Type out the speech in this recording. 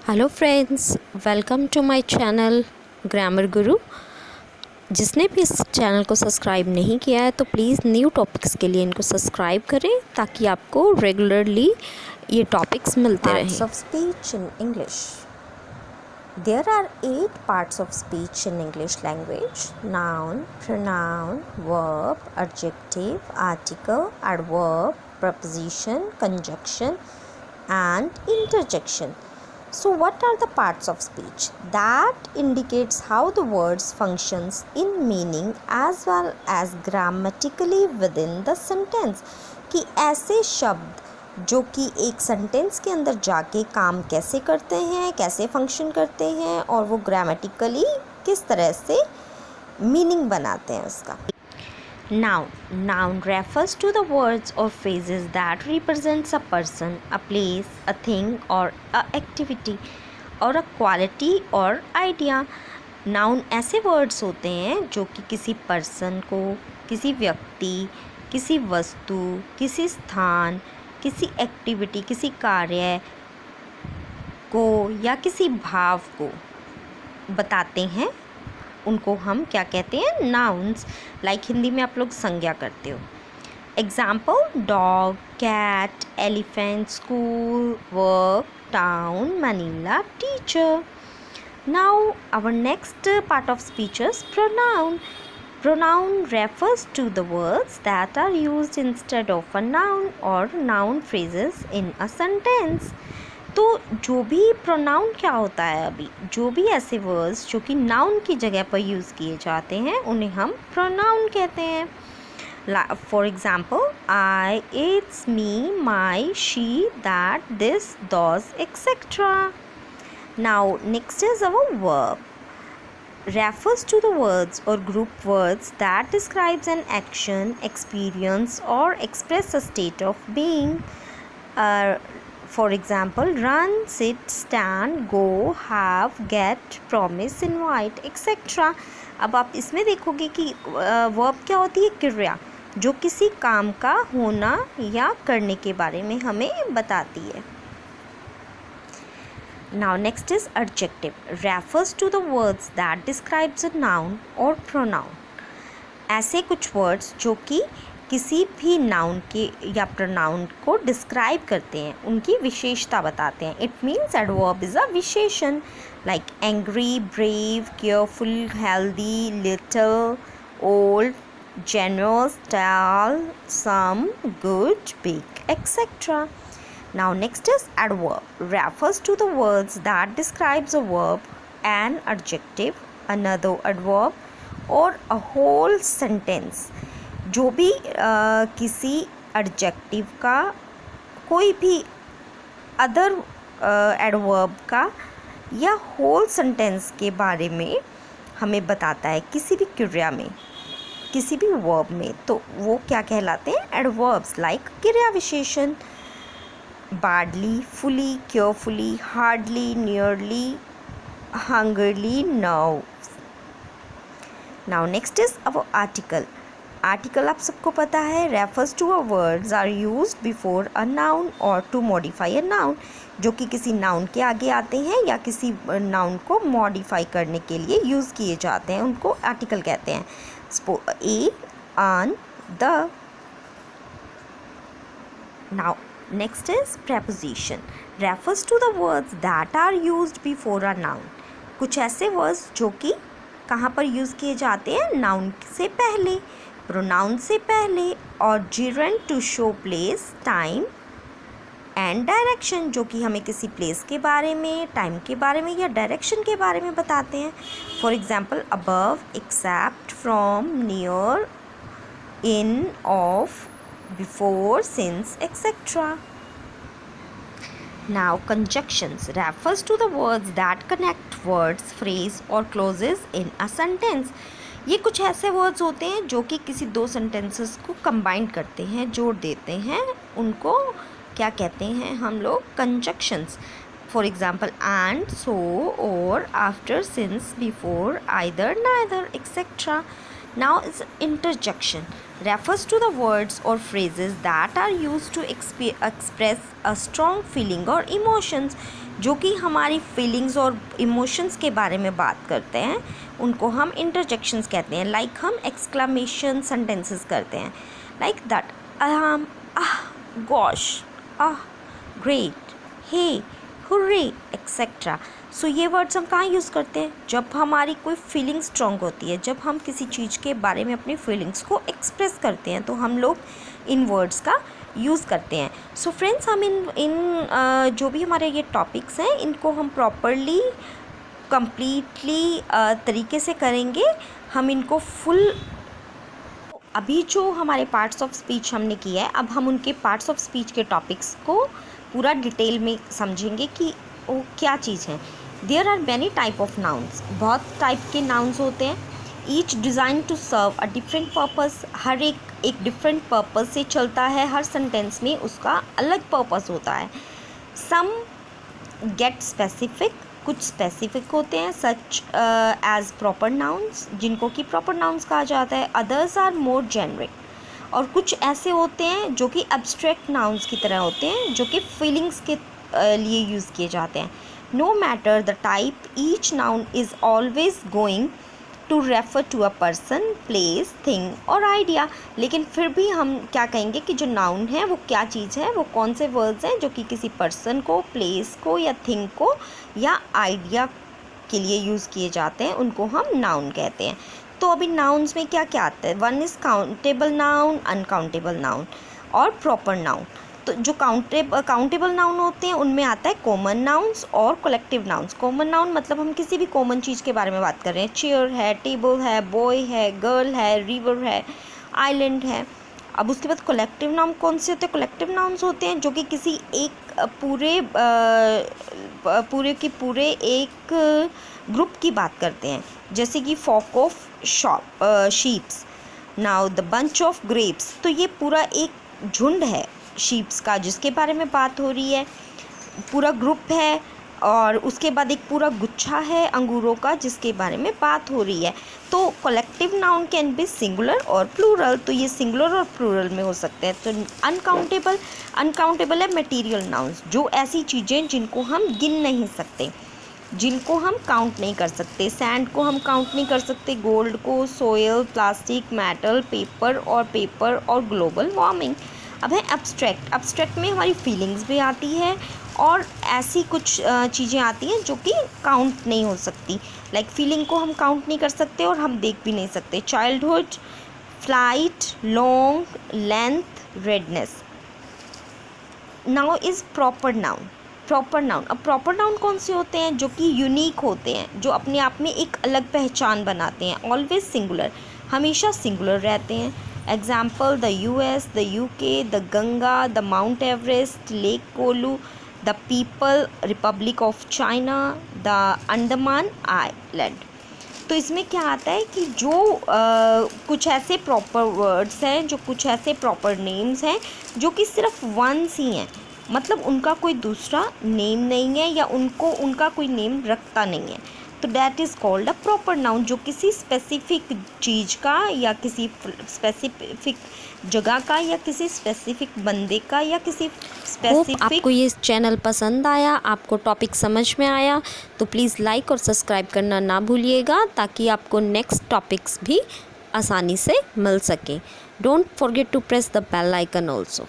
Hello friends, welcome to my channel grammar guru. जिसने भी इस चैनल को सब्सक्राइब नहीं किया है तो प्लीज़ न्यू टॉपिक्स के लिए इनको सब्सक्राइब करें ताकि आपको रेगुलरली ये टॉपिक्स मिलते रहें। Parts of speech in English. There are 8 parts of speech in English language: noun, pronoun, verb, adjective, article, adverb, preposition, conjunction, and interjection. So what are the parts of speech? That indicates how the words functions in meaning as well as grammatically within the sentence. कि ऐसे शब्द जो कि एक sentence के अंदर जाके काम कैसे करते हैं, कैसे फंक्शन करते हैं और वो ग्रामेटिकली किस तरह से मीनिंग बनाते हैं उसका। Noun refers to the words or phrases that represents a person, a place, a thing or a activity or a quality or idea. Noun ऐसे words होते हैं जो कि किसी person को, किसी व्यक्ति, किसी वस्तु, किसी स्थान, किसी एक्टिविटी, किसी कार्य को या किसी भाव को बताते हैं। उनको हम क्या कहते हैं? नाउन्स। लाइक हिंदी में आप लोग संज्ञा करते हो। Example: dog, cat, elephant, school, work, town, Manila, teacher. Now our next part of speech is pronoun. Pronoun refers to the words that are used instead of a noun or noun phrases in a sentence. तो जो भी pronoun क्या होता है, अभी जो भी ऐसे वर्ड्स जो कि नाउन की जगह पर यूज़ किए जाते हैं उन्हें हम प्रोनाउन कहते हैं। For example: I, it's, me, my, she, that, this, those, etcetera. Now next is our verb. Refers to the words or group words that describes an action, experience or express a state of being. For example: run, sit, stand, go, have, get, promise, invite, etc. अब आप इसमें देखोगे कि verb क्या होती है? क्रिया, जो किसी काम का होना या करने के बारे में हमें बताती है। Now next is adjective. Refers to the words that describes a noun or pronoun. ऐसे कुछ words जो कि किसी भी noun के या pronoun को describe करते हैं, उनकी विशेषता बताते हैं। It means adverb is a विशेषण, like angry, brave, careful, healthy, little, old, generous, tall, some, good, big, etc. Now next is adverb. Refers to the words that describes a verb, an adjective, another adverb or a whole sentence. जो भी किसी adjective का, कोई भी other adverb का या whole sentence के बारे में हमें बताता है किसी भी क्रिया में, किसी भी verb में, तो वो क्या कहलाते हैं? adverbs. like क्रिया विशेषण: badly, fully, carefully, hardly, nearly, hungrily, now. Now next is our article. Article आप सबको पता है, refers to a words are used before a noun or to modify a noun. जो कि किसी noun के आगे आते हैं या किसी noun को modify करने के लिए यूज़ किए जाते हैं, उनको article कहते हैं। a, an, the. Now next is preposition. Refers to the words that are used before a noun. कुछ ऐसे words जो कि कहाँ पर यूज़ किए जाते हैं? noun से पहले, pronoun से पहले, और gerund to show place, time and direction, जो कि हमें किसी place के बारे में, time के बारे में या direction के बारे में बताते हैं। For example: above, except, from, near, in, of, before, since, etc. Now conjunctions. Refers to the words that connect words, phrase or clauses in a sentence. ये कुछ ऐसे words होते हैं जो कि किसी दो sentences को combine करते हैं, जोड़ देते हैं, उनको क्या कहते हैं हम लोग? conjunctions. For example: and, so, or, after, since, before, either, neither, etc. Now is interjection. Refers to the words or phrases that are used to express a strong feeling or emotions. जो कि हमारी feelings और emotions के बारे में बात करते हैं, उनको हम इंटरजेक्शंस कहते हैं। लाइक हम एक्सक्लामेशन सेंटेंसेस करते हैं, like that, gosh, great, hey, hurray, etcetera. So ये वर्ड्स हम कहाँ यूज़ करते हैं? जब हमारी कोई फीलिंग स्ट्रॉन्ग होती है, जब हम किसी चीज़ के बारे में अपनी फीलिंग्स को एक्सप्रेस करते हैं, तो हम लोग इन वर्ड्स का यूज़ करते हैं। सो फ्रेंड्स, हम इन जो भी हमारे ये टॉपिक्स हैं, इनको हम प्रॉपरली कंप्लीटली तरीके से करेंगे। हम इनको फुल, अभी जो हमारे पार्ट्स ऑफ स्पीच हमने किया है, अब हम उनके पार्ट्स ऑफ स्पीच के टॉपिक्स को पूरा डिटेल में समझेंगे कि वो क्या चीज़ है। There are many type of nouns, बहुत टाइप के नाउन्स होते हैं। Each designed to serve a different purpose, हर एक डिफरेंट पर्पस से चलता है। हर सेंटेंस में उसका अलग पर्पस होता है। सम गेट स्पेसिफिक, कुछ स्पेसिफिक होते हैं, सच एज प्रॉपर नाउन्स, जिनको कि प्रॉपर नाउन्स कहा जाता है। अदर्स आर मोर जेनरिक, और कुछ ऐसे होते हैं जो कि एब्स्ट्रैक्ट नाउन्स की तरह होते हैं, जो कि फीलिंग्स के लिए यूज़ किए जाते हैं। No matter the type, each noun is always going to refer to a person, place, thing और आइडिया। लेकिन फिर भी हम क्या कहेंगे कि जो नाउन है वो क्या चीज़ है, वो कौन से वर्ड्स हैं जो कि किसी पर्सन को, प्लेस को या थिंग को या आइडिया के लिए यूज़ किए जाते हैं, उनको हम नाउन कहते हैं। तो अभी नाउन्स में क्या क्या आता है? One is countable noun, uncountable noun और प्रॉपर नाउन। तो जो काउंटेबल नाउन होते हैं उनमें आता है कॉमन नाउन्स और कलेक्टिव नाउन्स। कॉमन नाउन मतलब हम किसी भी कॉमन चीज़ के बारे में बात कर रहे हैं। चेयर है, टेबल है, बॉय है, गर्ल है, रिवर है, आइलैंड है। अब उसके बाद कलेक्टिव नाउन कौन से होते हैं? कलेक्टिव नाउन्स होते हैं जो कि किसी एक पूरे एक ग्रुप की बात करते हैं, जैसे कि flock of sheeps, now the bunch of grapes. तो ये पूरा एक झुंड है शीप्स का जिसके बारे में बात हो रही है, पूरा ग्रुप है। और उसके बाद एक पूरा गुच्छा है अंगूरों का जिसके बारे में बात हो रही है। तो collective noun can be singular और प्लूरल, तो ये सिंगुलर और प्लूरल में हो सकते हैं। तो अनकाउंटेबल है मटेरियल नाउन्स, जो ऐसी चीज़ें जिनको हम गिन नहीं सकते, जिनको हम काउंट नहीं कर सकते। सैंड को हम काउंट नहीं कर सकते, गोल्ड को, सोयल, प्लास्टिक, मेटल, पेपर और ग्लोबल वार्मिंग। अब है एब्स्ट्रैक्ट। एब्स्ट्रैक्ट में हमारी फीलिंग्स भी आती है और ऐसी कुछ चीज़ें आती हैं जो कि काउंट नहीं हो सकती। लाइक फीलिंग को हम काउंट नहीं कर सकते और हम देख भी नहीं सकते। Childhood, flight, long, length, redness. Now is proper noun. Proper noun, अब प्रॉपर नाउन कौन से होते हैं? जो कि यूनिक होते हैं, जो अपने आप में एक अलग पहचान बनाते हैं। ऑलवेज सिंगुलर, हमेशा सिंगुलर रहते हैं। Example the US, the UK, the Ganga, the mount Everest, lake Kolu, the people, republic of China, the Andaman island. तो इसमें क्या आता है कि जो कुछ ऐसे प्रॉपर वर्ड्स हैं, जो कुछ ऐसे प्रॉपर नेम्स हैं जो कि सिर्फ वंस ही हैं, मतलब उनका कोई दूसरा नेम नहीं है या उनका कोई नेम रखता नहीं है, तो that is called a proper noun, जो किसी स्पेसिफिक चीज़ का या किसी स्पेसिफिक जगह का या किसी स्पेसिफिक बंदे का या किसी स्पेसिफिक। आपको ये चैनल पसंद आया, आपको टॉपिक समझ में आया, तो प्लीज़ लाइक और सब्सक्राइब करना ना भूलिएगा, ताकि आपको नेक्स्ट टॉपिक्स भी आसानी से मिल सके। Don't forget to press the bell icon also.